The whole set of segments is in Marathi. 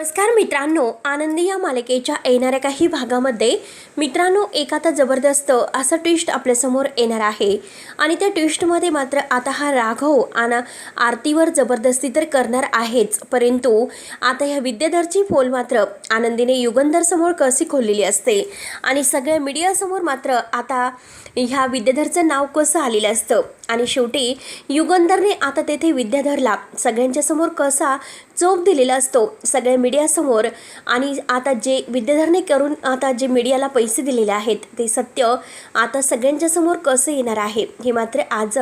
नमस्कार मित्रांनो, आनंदी या मालिकेच्या येणाऱ्या काही भागामध्ये मित्रांनो एक आता जबरदस्त असा ट्विस्ट आपल्यासमोर येणार आहे आणि त्या ट्विस्टमध्ये मात्र आता हा राघव आणि आरतीवर जबरदस्ती तर करणार आहेच, परंतु आता ह्या विद्याधरची पोल मात्र आनंदीने युगंधरसमोर कशी खोललेली असते आणि सगळ्या मीडियासमोर मात्र आता ह्या विद्याधरचं नाव कसं आलेलं असतं आणि शेवटी युगंधरने आता तेथे विद्याधरला सगळ्यांच्या समोर कसा चोप दिलेला असतो सगळ्या मीडियासमोर आणि आता जे विद्याधरने करून आता जे मीडियाला पैसे दिलेले आहेत ते सत्य आता सगळ्यांच्या समोर कसं येणार आहे हे मात्र आज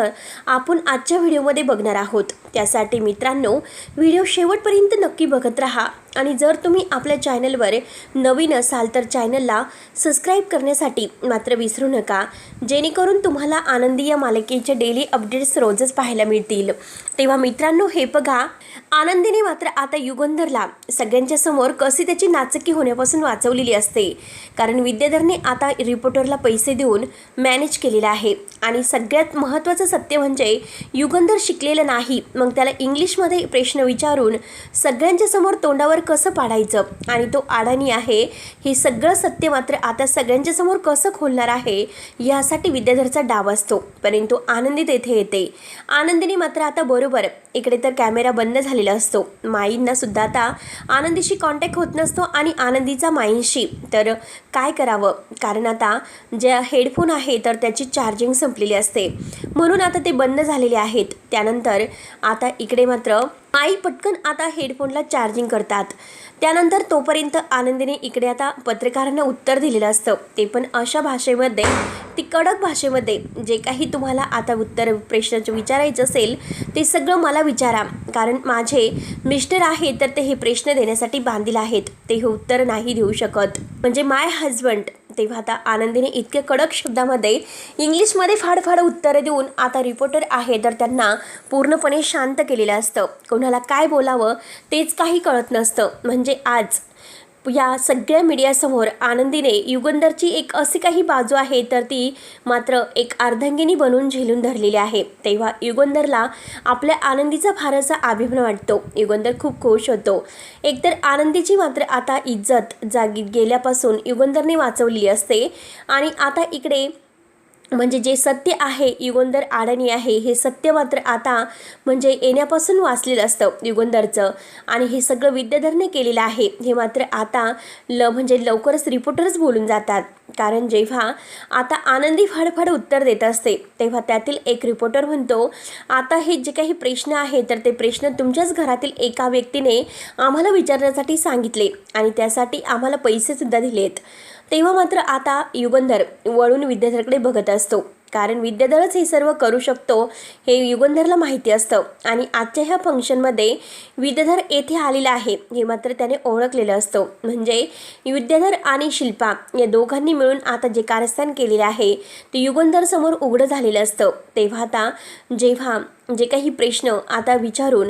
आपण आजच्या व्हिडिओमध्ये बघणार आहोत। त्यासाठी मित्रांनो व्हिडिओ शेवटपर्यंत नक्की बघत राहा आणि जर तुम्ही आपल्या चॅनलवर नवीन असाल तर चॅनलला सबस्क्राईब करण्यासाठी मात्र विसरू नका, जेणेकरून तुम्हाला आनंदी या मालिकेचे डेली अपडेट्स रोजच पाहायला मिळतील। तेव्हा मित्रांनो हे बघा, आनंदीने मात्र आता युगंधरला सगळ्यांच्या समोर कशी त्याची नाचक्की होण्यापासून वाचवलेली असते, कारण विद्याधरने आता रिपोर्टरला पैसे देऊन मॅनेज केलेलं आहे आणि सगळ्यात महत्त्वाचं सत्य म्हणजे युगंधर शिकलेलं नाही, मग त्याला इंग्लिशमध्ये प्रश्न विचारून सगळ्यांच्या समोर तोंडावर कसं पाडायचं आणि तो अडाणी आहे हे सगळं सत्य मात्र आता सगळ्यांच्या समोर कसं खोलणार आहे यासाठी विद्याधरचा डाव असतो। परंतु आनंदी तेथे येते। आनंदीने मात्र आता बरोबर इकडे तर कॅमेरा बंद झालेला असतो, माईंना सुद्धा आता आनंदीशी कॉन्टॅक्ट होत नसतो आणि आनंदीचा माईंशी तर काय करावं, कारण आता जे हेडफोन आहे तर त्याची चार्जिंग संपलेली असते म्हणून आता ते बंद झालेले आहेत। त्यानंतर आता इकडे मात्र आई पटकन आता हेडफोनला चार्जिंग करतात। त्यानंतर तोपर्यंत आनंदीने इकडे आता पत्रकारांना उत्तर दिलेलं असतं, ते पण अशा भाषेमध्ये, ती कडक भाषेमध्ये, जे काही तुम्हाला आता उत्तर प्रश्नाचं विचारायचं असेल ते सगळं मला विचारा, कारण माझे मिस्टर आहे तर ते हे प्रश्न देण्यासाठी बांधील आहेत, ते हे उत्तर नाही देऊ शकत, म्हणजे माय हजबंड। तेव्हा आता आनंदीने इतके कडक शब्दामध्ये इंग्लिशमध्ये फाडफाड उत्तरं देऊन आता रिपोर्टर आहे तर त्यांना पूर्णपणे शांत केलेलं असतं, कोणाला काय बोलावं तेच काही कळत नसतं। म्हणजे आज या सगळ्या मीडियासमोर आनंदीने युगंधरची एक अशी काही बाजू आहे तर ती मात्र एक अर्धांगिनी बनून झेलून धरलेली आहे। तेव्हा युगंधरला आपल्या आनंदीचा फारसा अभिमान वाटतो, युगंधर खूप खुश होतो। एकतर आनंदीची मात्र आता इज्जत जागी गेल्यापासून युगंधरने वाचवलेली असते आणि आता इकडे म्हणजे जे सत्य आहे युगंधर अडाणी आहे हे सत्य मात्र आता म्हणजे येण्यापासून वाचलेलं असतं युगंधरचं आणि हे सगळं विद्याधरने केलेलं आहे हे मात्र आता म्हणजे लवकरच रिपोर्टर्स बोलून जातात, कारण जेव्हा आता आनंदी फाडफाड उत्तर देत असते तेव्हा त्यातील एक रिपोर्टर म्हणतो, आता हे जे काही प्रश्न आहे तर ते प्रश्न तुमच्याच घरातील एका व्यक्तीने आम्हाला विचारण्यासाठी सांगितले आणि त्यासाठी आम्हाला पैसेसुद्धा दिलेत। तेव्हा मात्र आता युगंधर वळून विद्याधरकडे बघत असतो, कारण विद्याधरच हे सर्व करू शकतो हे युगंधरला माहिती असतं आणि आजच्या ह्या फंक्शनमध्ये विद्याधर येथे आलेला आहे हे मात्र त्याने ओळखलेलं असतं। म्हणजे विद्याधर आणि शिल्पा या दोघांनी मिळून आता जे कारस्थान केलेले आहे ते युगंधर समोर उघडं झालेलं असतं। तेव्हा आता जेव्हा जे काही प्रश्न आता विचारून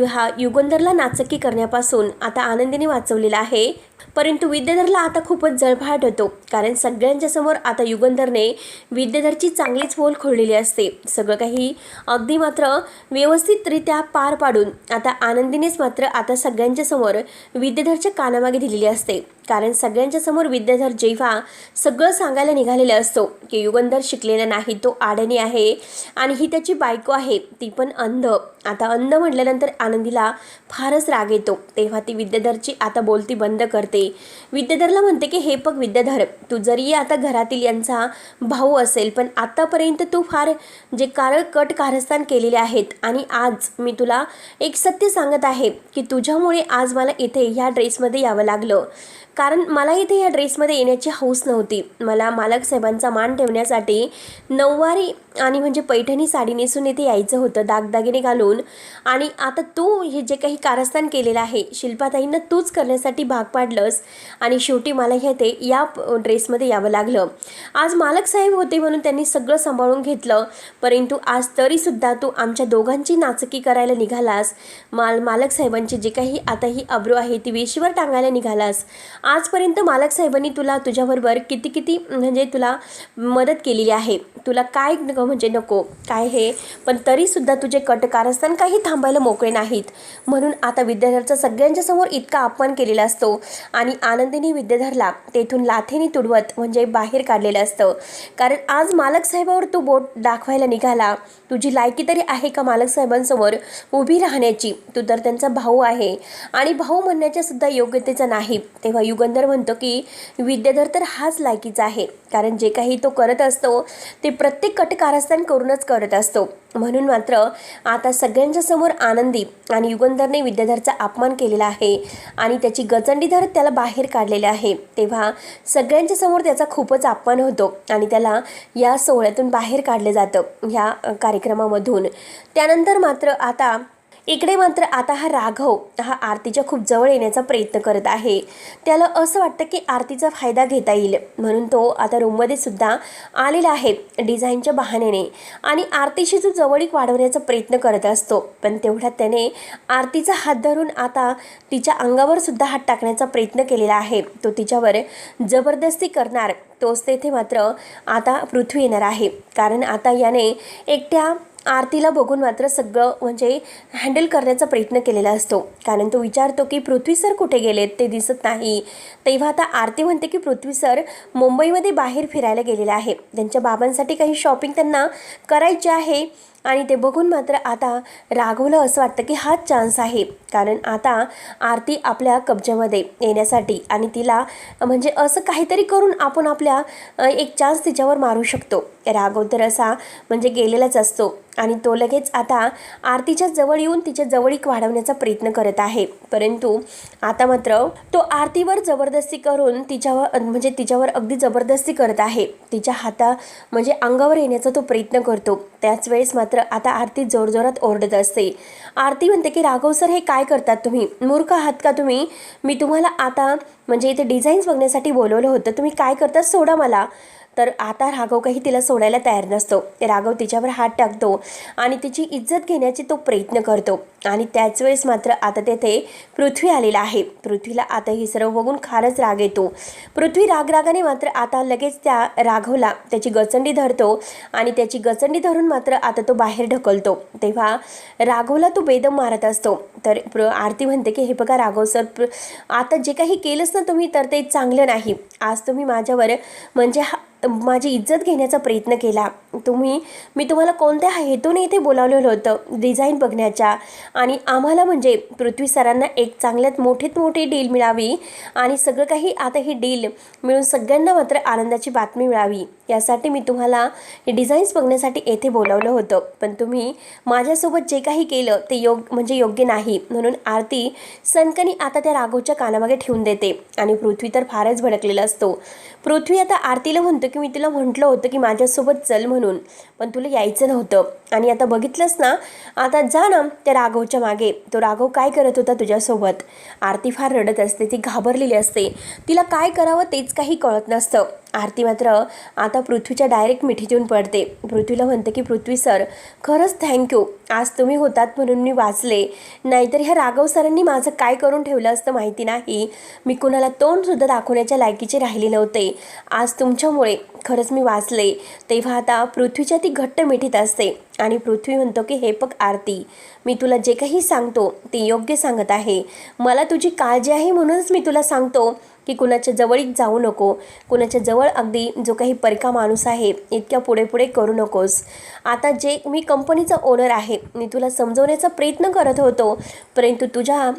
हा युगंधरला नाचक्की करण्यापासून आता आनंदीने वाचवलेला आहे, परंतु विद्याधरला आता खूपच जळफाट होतो, कारण सगळ्यांच्या समोर आता युगंधरने विद्याधरची चांगलीच पोल खोललेली असते। सगळं काही अगदी मात्र व्यवस्थितरित्या पार पाडून आता आनंदीनेच मात्र आता सगळ्यांच्या समोर विद्याधरच्या कानामागे दिलेली असते, कारण सगळ्यांच्या समोर विद्याधर जेव्हा सगळं सांगायला निघालेलं असतो की युगंधर शिकलेला नाही, तो अडाणी आहे आणि ही त्याची बायको आहे ती पण अंध। आता अंध म्हटल्यानंतर आनंदीला फारच राग येतो, तेव्हा ती विद्याधरची आता बोलती बंद करते। विद्याधरला म्हणते की हे बघ विद्याधर, तू जरी आता घरातील यांचा भाऊ असेल पण आतापर्यंत तू फार जे कट कारस्थान केलेले आहेत आणि आज मी तुला एक सत्य सांगत आहे की तुझ्यामुळे आज मला इथे ह्या ड्रेसमध्ये यावं लागलं, कारण मला इथे या ड्रेसमध्ये येण्याची हौस नव्हती, मला मालक साहेबांचा मान ठेवण्यासाठी नऊवारी आणि म्हणजे पैठणी साडी नेसून इथे यायचं होतं दागदागिने घालून, आणि आता तू हे जे काही कारस्थान केलेलं आहे शिल्पाताईंना तूच करण्यासाठी भाग पाडलंस आणि शेवटी मला इथे या ड्रेसमध्ये यावं लागलं। आज मालक साहेब होते म्हणून त्यांनी सगळं सांभाळून घेतलं, परंतु आज तरीसुद्धा तू आमच्या दोघांची नाचक्की करायला निघालास, मालक साहेबांची जे काही आता ही अब्रू आहे ती वेशीवर टांगायला निघालास। आजपर्यंत मालक साहेबांनी तुला तुझ्याबरोबर किती म्हणजे तुला मदत केलेली आहे, तुला काय म्हणजे नको काय हे, पण तरीसुद्धा तुझे कारस्थान क्षण काही थांबायला मोकळे नाहीत. म्हणून आता विद्याधरचा सगळ्यांच्या समोर इतका अपमान केलेला असतो आणि आनंदीने विद्याधरला तेथून लाथेने तुडवत म्हणजे बाहेर काढलेलं असतं. कारण आज मालक साहेबावर तू बोट दाखवायला निघाला. तुझी लायकी तरी आहे का मालक साहेबांसमोर उभी राहण्याची? तू तर त्यांचा भाऊ आहे आणि भाऊ म्हणण्याच्या सुद्धा योग्यतेचा नाही. तेव्हा युगंधर म्हणतो की विद्याधर तर हाच लायकीचा आहे, कारण जे काही तो करत असतो ते प्रत्येक कटकारस्थान करूनच करत असतो. म्हणून मात्र आता सगळ्यांच्या समोर आनंदी आणि युगंधरने विद्याधरचा अपमान केलेला आहे आणि त्याची गचंडी धरत त्याला बाहेर काढलेले आहे. तेव्हा सगळ्यांच्या समोर त्याचा खूपच अपमान होतो आणि त्याला या सोहळ्यातून बाहेर काढले जातं ह्या कार्यक्रमामधून. त्यानंतर मात्र आता इकडे मात्र आता हा राघव हा आरतीच्या खूप जवळ येण्याचा प्रयत्न करत आहे. त्याला असं वाटतं की आरतीचा फायदा घेता येईल म्हणून तो आता रूममध्ये सुद्धा आलेला आहे डिझाईनच्या बहाण्याने आणि आरतीशी जो जवळीक वाढवण्याचा प्रयत्न करत असतो. पण तेवढ्यात त्याने आरतीचा हात धरून आता तिच्या अंगावर सुद्धा हात टाकण्याचा प्रयत्न केलेला आहे. तो तिच्यावर जबरदस्ती करणार. तोच तेथे मात्र आता पृथ्वी येणार आहे, कारण आता याने एकट्या आरतीला बघून मात्र सगळं म्हणजे हँडल करण्याचा प्रयत्न केलेला असतो. कारण तो विचारतो की पृथ्वी सर कुठे गेलेत, ते दिसत नाही. तेव्हा आता आरती म्हणते की पृथ्वी सर मुंबईमध्ये बाहेर फिरायला गेलेले आहे. त्यांच्या बाबांसाठी काही शॉपिंग त्यांना करायची आहे आणि ते बघून मात्र आता राघवला असं वाटतं की हाच चान्स आहे, कारण आता आरती आपल्या कब्जामध्ये येण्यासाठी आणि तिला म्हणजे असं काहीतरी करून आपण आपल्या एक चान्स तिच्यावर मारू शकतो. राघव तर असा म्हणजे गेलेलाच असतो आणि तो लगेच आता आरतीच्या जवळ येऊन तिच्या जवळीक वाढवण्याचा प्रयत्न करत आहे. परंतु आता मात्र तो आरतीवर जबरदस्ती करून तिच्यावर अगदी जबरदस्ती करत आहे. तिच्या म्हणजे अंगावर येण्याचा तो प्रयत्न करतो. त्याच वेळेस मात्र आता आरती जोरजोरात ओरडत असते. आरती म्हणते की राघव सर हे काय करतात तुम्ही? मूर्ख आहात का तुम्ही? मी तुम्हाला आता म्हणजे इथे डिझाईन्स बघण्यासाठी बोलवलं होतं, तुम्ही काय करता? सोडा मला. तर आता राघव काही तिला सोडायला तयार नसतो. राघव तिच्यावर हात टाकतो आणि तिची इज्जत घेण्याची तो प्रयत्न करतो आणि त्याच वेळेस मात्र आता तेथे पृथ्वी आलेला आहे. पृथ्वीला आता ही सर्व बघून फारच राग येतो. पृथ्वी रागाने मात्र आता लगेच त्या राघवला त्याची गचंडी धरतो आणि त्याची गचंडी धरून मात्र आता तो बाहेर ढकलतो. तेव्हा राघवला तो बेदम मारत असतो. तर आरती म्हणते की हे बघा राघव सर, आता जे काही केलंच ना तुम्ही तर ते चांगलं नाही. आज तुम्ही माझ्यावर म्हणजे माझी इज्जत घेण्याचा प्रयत्न केला. मी तुम्हाला कोणत्या हेतूने इथे बोलावलेलं होतं डिझाईन बघण्याच्या आणि आम्हाला म्हणजे पृथ्वी सरांना एक चांगल्यात मोठी डील मिळावी आणि सगळं काही आता ही डील मिळून सगळ्यांना मात्र आनंदाची बातमी मिळावी यासाठी मी तुम्हाला हे डिझाईन्स बघण्यासाठी येथे बोलावलं होतं. पण तुम्ही माझ्यासोबत जे काही केलं ते योग्य नाही. म्हणून आरती सनकनी आता त्या राघवच्या कानामागे ठेवून देते आणि पृथ्वी तर फारच भडकलेला असतो. पृथ्वी आता आरतीला म्हणतो की मी तुला म्हटलं होतं की माझ्यासोबत चल म्हणून, पण तुला यायचं नव्हतं आणि आता बघितलंस ना, आता जा ना त्या राघवच्या मागे. तो राघव काय करत होता तुझ्यासोबत? आरती फार रडत असते, ती घाबरलेली असते. तिला काय करावं तेच काही कळत नसतं. आरती मात्र आता पृथ्वीच्या डायरेक्ट मिठीत येऊन पडते. पृथ्वीला म्हणते की पृथ्वी सर खरंच थँक्यू, आज तुम्ही होतात म्हणून मी वाचले, नाहीतर ह्या राघव सरांनी माझं काय करून ठेवलं असतं माहिती नाही. मी कुणाला तोंडसुद्धा दाखवण्याच्या लायकीचे राहिले नव्हते. आज तुमच्यामुळे खरंच मी वाचले. तेव्हा आता पृथ्वीच्या ती घट्ट मिठीत असते आणि पृथ्वी म्हणतो की हे बघ आरती, मी तुला जे काही सांगतो ते योग्य सांगत आहे. मला तुझी काळजी आहे म्हणूनच मी तुला सांगतो की कुणाच्या जवळीक जाऊ नको, कुणाच्या जवळ अगदी जो काही परका माणूस आहे इतक्या पुढे करू नकोस. आता जे मी कंपनीचा ओनर आहे, मी तुला समजवण्याचा प्रयत्न करत होतो, परंतु तुझ्या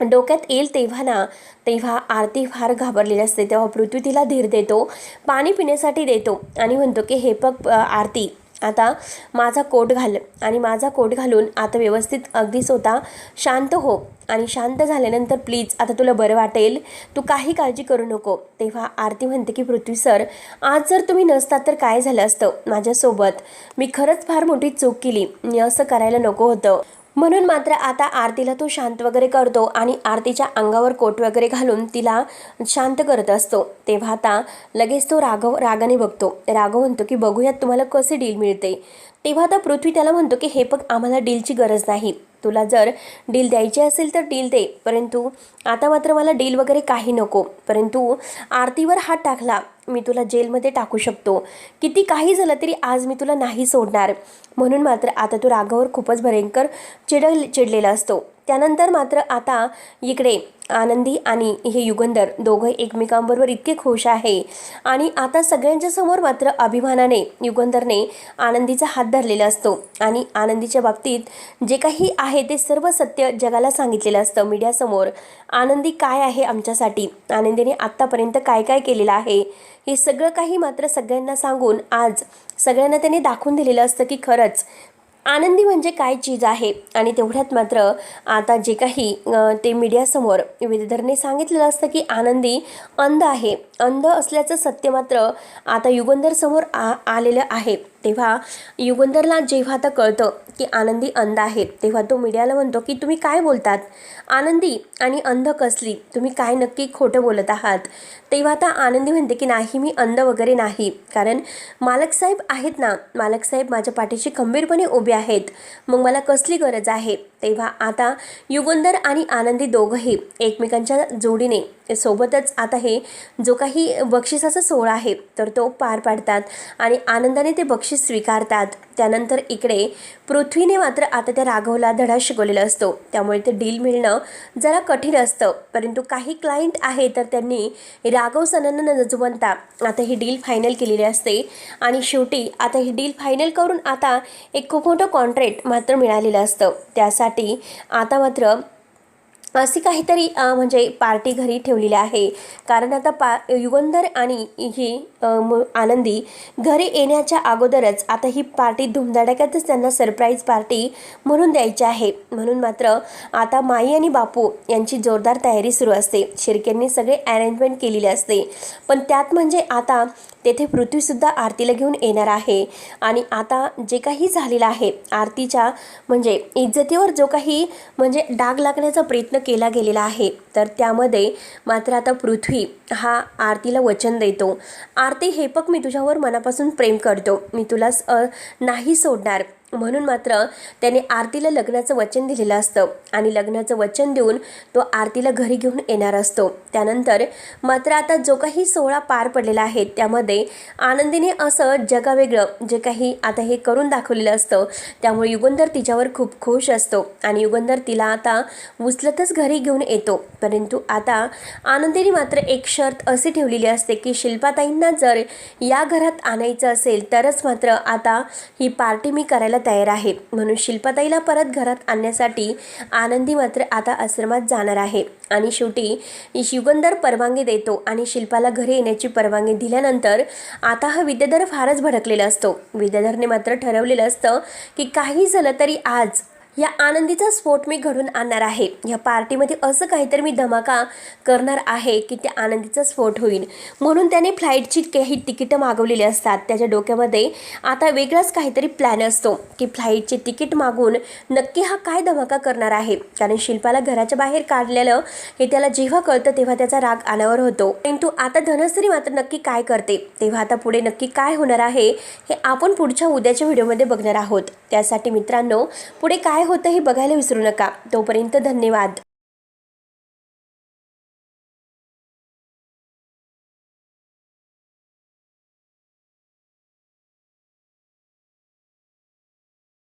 डोक्यात येईल तेव्हा आरती फार घाबरलेली असते. तेव्हा पृथ्वी तिला धीर देतो, पाणी पिण्यासाठी देतो आणि म्हणतो की हे बघ आरती, आता माझा कोट घाल आणि माझा कोट घालून आता व्यवस्थित अगदी स्वतः शांत हो आणि शांत झाल्यानंतर प्लीज आता तुला बरं वाटेल, तू काही काळजी करू नको. तेव्हा आरती म्हणते की पृथ्वी सर, आज जर तुम्ही नसतात तर काय झालं असतं माझ्यासोबत? मी खरंच फार मोठी चूक केली, मी असं करायला नको होतं. म्हणून मात्र आता आरतीला तो शांत वगैरे करतो आणि आरतीच्या अंगावर कोट वगैरे घालून तिला शांत करत असतो. तेव्हा आता लगेच तो राघव रागाने बघतो. राघव म्हणतो की बघूयात तुम्हाला कसे डील मिळते. तेव्हा आता पृथ्वी त्याला म्हणतो की हे बघ, आम्हाला डीलची गरज नाही. तुला जर डील द्यायची असेल तर डील दे, परंतु आता मात्र मला डील वगैरे काही नको. परंतु आरतीवर हात टाकला मी तुला जेलमध्ये टाकू शकतो, किती काही झालं तरी आज मी तुला नाही सोडणार. म्हणून मात्र आता तो राघववर खूपच भयंकर चिडलेला असतो. त्यानंतर मात्र आता इकडे आनंदी आणि हे युगंधर दोघं एकमेकांबरोबर इतके खुश आहे आणि आता सगळ्यांच्या समोर मात्र अभिमानाने युगंधरने आनंदीचा हात धरलेला असतो आणि आनंदीच्या बाबतीत जे काही आहे ते सर्व सत्य जगाला सांगितलेलं असतं मीडियासमोर. आनंदी काय आहे आमच्यासाठी, आनंदीने आत्तापर्यंत काय काय केलेलं आहे हे सगळं काही मात्र सगळ्यांना सांगून आज सगळ्यांना त्याने दाखवून दिलेलं असतं की खरंच आनंदी म्हणजे काय चीज आहे. आणि तेवढ्यात मात्र आता जे काही ते मीडियासमोर विद्याधरने सांगितलेलं असतं की आनंदी अंध आहे. अंध असल्याचं सत्य मात्र आता युगंधर समोर आलेलं आहे. तेव्हा युगंधरला जेव्हा आता कळतं की आनंदी अंध आहे तेव्हा तो मीडियाला म्हणतो की तुम्ही काय बोलतात, आनंदी आणि अंध कसली, तुम्ही काय नक्की खोटं बोलत आहात. तेव्हा आता आनंदी म्हणते की नाही, मी अंध वगैरे नाही, कारण मालक साहेब आहेत ना, मालक साहेब माझ्या पाठीशी खंबीरपणे उभे आहेत, मग मला कसली गरज आहे. तेव्हा आता युगंधर आणि आनंदी दोघंही एकमेकांच्या जोडीने सोबतच आता हे जो काही बक्षिसाचा सोहळा आहे तर तो पार पाडतात आणि आनंदाने ते बक्षीस स्वीकारतात. त्यानंतर इकडे पृथ्वीने मात्र आता त्या राघवला धडा शिकवलेला असतो, त्यामुळे ते डील मिळणं जरा कठीण असतं. परंतु काही क्लायंट आहे तर त्यांनी राघव सणांना न जुमानता आता ही डील फायनल केलेली असते आणि शेवटी आता ही डील फायनल करून आता एक खूप मोठं कॉन्ट्रॅक्ट मात्र मिळालेलं असतं. त्यासाठी आता मात्र अशी काहीतरी म्हणजे पार्टी घरी ठेवलेली आहे, कारण आता युगंधर आणि ही आनंदी घरी येण्याच्या अगोदरच आता ही पार्टी धुमधडाक्यातच त्यांना सरप्राईज पार्टी म्हणून द्यायची आहे. म्हणून मात्र आता माई आणि बापू यांची जोरदार तयारी सुरू असते. शिर्केंनी सगळे अरेंजमेंट केलेली असते, पण त्यात म्हणजे आता तेथे पृथ्वीसुद्धा आरतीला घेऊन येणार आहे आणि आता जे काही झालेलं आहे आरतीच्या म्हणजे इज्जतीवर जो काही म्हणजे डाग लागण्याचा प्रयत्न केला गेलेला आहे तर त्यामध्ये मात्र आता पृथ्वी हा आरतीला वचन देतो, आरती हे बघ, मी तुझ्यावर मनापासून प्रेम करतो, मी तुला नाही सोडणार. म्हणून मात्र त्याने आरतीला लग्नाचं वचन दिलेलं असतं आणि लग्नाचं वचन देऊन तो आरतीला घरी घेऊन येणार असतो. त्यानंतर मात्र आता जो काही सोहळा पार पडलेला आहे त्यामध्ये आनंदीने असं जगावेगळं जे काही आता हे करून दाखवलेलं असतं, त्यामुळे युगंधर तिच्यावर खूप खुश असतो आणि युगंधर तिला आता उचलतच घरी घेऊन येतो. परंतु आता आनंदीने मात्र एक शर्त अशी ठेवलेली असते की शिल्पाताईंना जर या घरात आणायचं असेल तरच मात्र आता ही पार्टी मी करायला तयार आहे. म्हणून शिल्पाताईला परत घरात आणण्यासाठी आनंदी मात्र आता आश्रमात जाणार आहे आणि शेवटी युगंधर परवानगी देतो आणि शिल्पाला घरी येण्याची परवानगी दिल्यानंतर आता हा विद्याधर फारच भडकलेला असतो. विद्याधरने मात्र ठरवलेलं असतं की काही झालं तरी आज या आनंदीचा स्फोट मी घडून आणणार आहे. या पार्टीमध्ये असं काहीतरी मी धमाका करणार आहे की त्या आनंदीचा स्फोट होईल. म्हणून त्याने फ्लाईटची काही तिकीटं मागवलेली असतात. त्याच्या डोक्यामध्ये आता वेगळाच काहीतरी प्लॅन असतो की फ्लाईटचे तिकीट मागून नक्की हा काय धमाका करणार आहे, कारण शिल्पाला घराच्या बाहेर काढलेलं हे त्याला जेव्हा कळतं तेव्हा त्याचा राग अनावर होतो. परंतु आता धनश्री मात्र नक्की काय करते, तेव्हा आता पुढे नक्की काय होणार आहे हे आपण पुढच्या उद्याच्या व्हिडिओमध्ये बघणार आहोत. त्यासाठी मित्रांनो पुढे काय होतं हे बघायला विसरू नका. तोपर्यंत धन्यवाद.